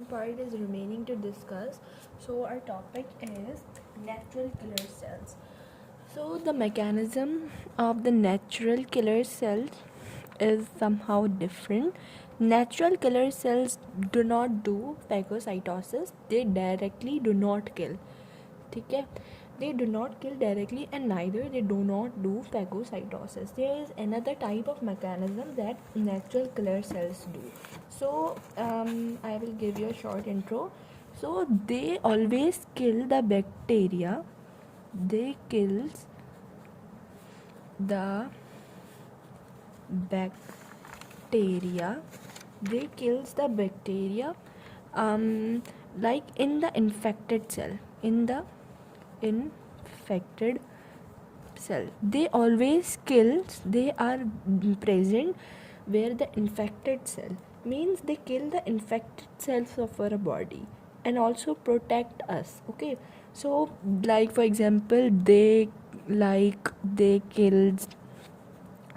part is remaining to discuss. So our topic is natural killer cells. So the mechanism of the natural killer cells is somehow different. Natural killer cells do not do phagocytosis. They directly do not kill. ठीक है, they do not kill directly and neither they do not do phagocytosis. There is another type of mechanism that natural killer cells do. So I will give you a short intro. So they always kill the bacteria. They kills the bacteria. They kills the bacteria like in the infected cell. In the infected cell, they always kills. They are present where the infected cell means they kill the infected cells of our body and also protect us. Okay, so like for example, they kills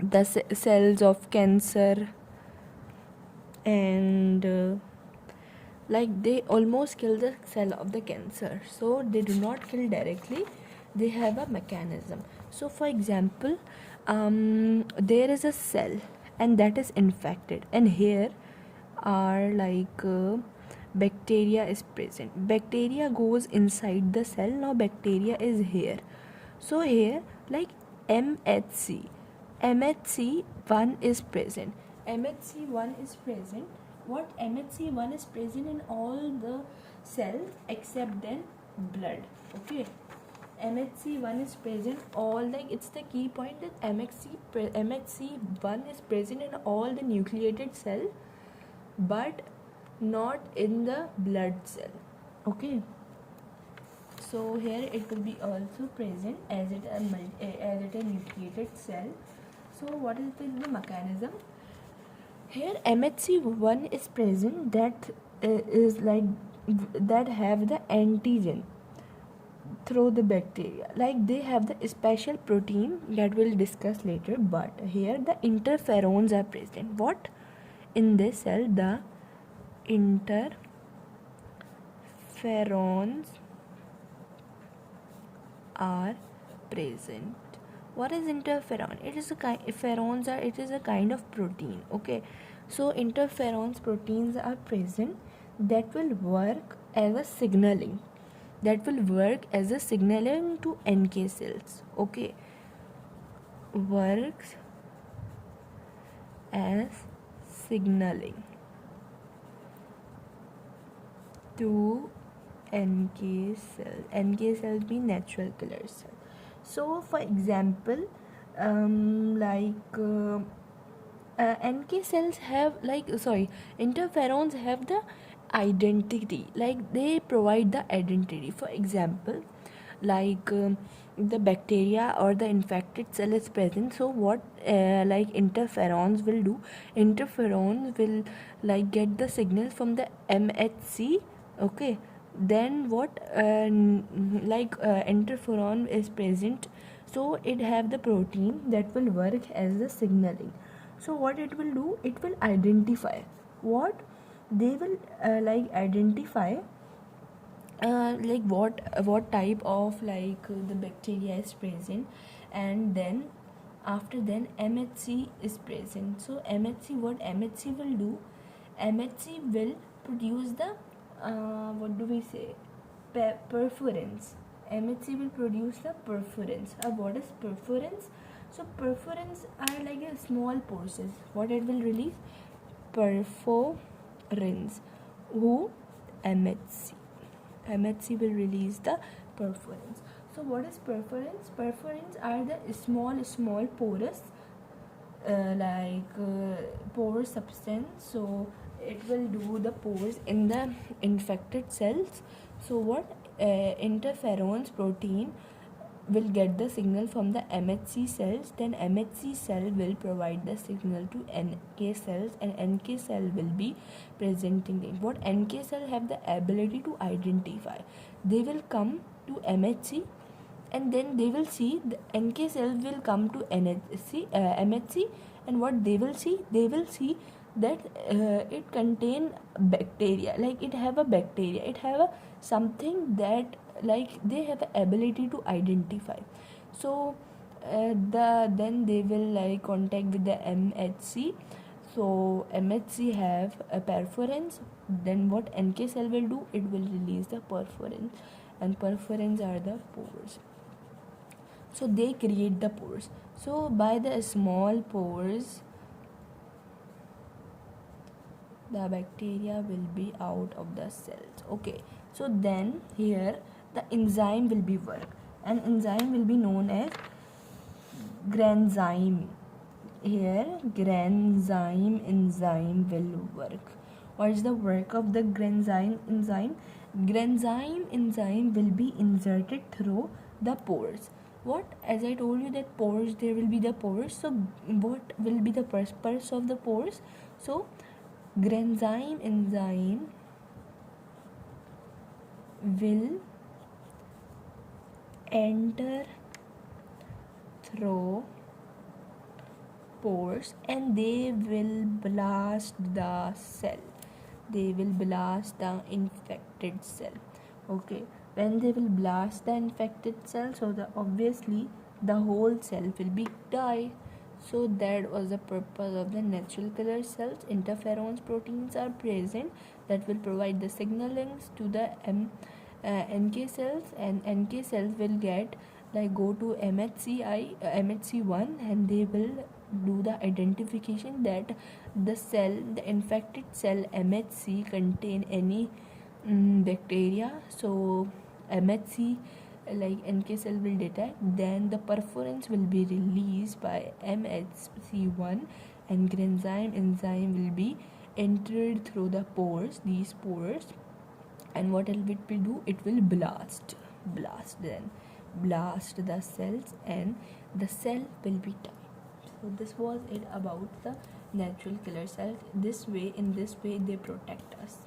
the cells of cancer and like they almost kill the cell of the cancer. So they do not kill directly, they have a mechanism. So for example, there is a cell and that is infected, and here are bacteria is present. Bacteria goes inside the cell. Now bacteria is here. So here like MHC MHC1 is present. MHC1 is present. What MHC1 is present in all the cells except then blood. Okay, MHC1 is present all, like it's the key point that MHC1 is present in all the nucleated cell but not in the blood cell. Okay, so here it will be also present as it a nucleated cell. So what is the mechanism? Here MHC1 is present that is like that have the antigen through the bacteria, like they have the special protein that we'll discuss later. But here the interferons are present. What in this cell? The interferons are present. What is interferon? It is a kind ferrons are it is a kind of protein. Okay, so interferons proteins are present that will work as a signaling to NK cells. Okay, works as signaling to NK cells. NK cells be natural killer cells. So for example, NK cells have interferons have the identity, like they provide the identity. For example, the bacteria or the infected cell is present. So what interferons will do? Interferons will get the signal from the MHC. Okay, then what interferon is present, so it have the protein that will work as the signaling. So what it will do? It will identify what they will identify what type of the bacteria is present, and then after then MHC is present. So MHC, what MHC will do? MHC will produce the what do we say? Perforins. MHC will produce the perforins. What is perforins? So perforins are like a small pulses. What it will release? Perforins. Who? MHC. MHC will release the perforins. So what is perforins? Perforins are the small porous pore substance. So it will do the pores in the infected cells. So what interferons protein will get the signal from the MHC cells, then MHC cell will provide the signal to NK cells, and NK cell will be presenting it. What NK cell have the ability to identify? They will come to MHC and then they will see the NK cells will come to MHC, and what they will see? They will see that it contain bacteria, like it have a bacteria, it have a something that like they have a ability to identify. So then they will like contact with the MHC. So MHC have a perforance. Then what NK cell will do, it will release the perforance, and perforance are the pores. So they create the pores. So by the small pores the bacteria will be out of the cells. Okay, so then here the enzyme will be work, and enzyme will be known as granzyme. Here granzyme enzyme will work. What is the work of the granzyme enzyme? Granzyme enzyme will be inserted through the pores. What, as I told you that pores, there will be the pores. So what will be the purpose of the pores? So granzyme enzyme will enter through pores and they will blast the cell. They will blast the infected cell. Okay, when they will blast the infected cell, so the obviously the whole cell will be die. So that was the purpose of the natural killer cells. Interferons proteins are present that will provide the signalings to the NK cells, and NK cells will get like go to MHC1, and they will do the identification that the cell, the infected cell MHC contain any bacteria. So MHC like NK cell will detect, then the perforance will be released by MHC1, and granzyme enzyme will be entered through the pores, these pores, and what will it will do, it will blast then blast the cells, and the cell will be died. So this was it about the natural killer cells. In this way they protect us.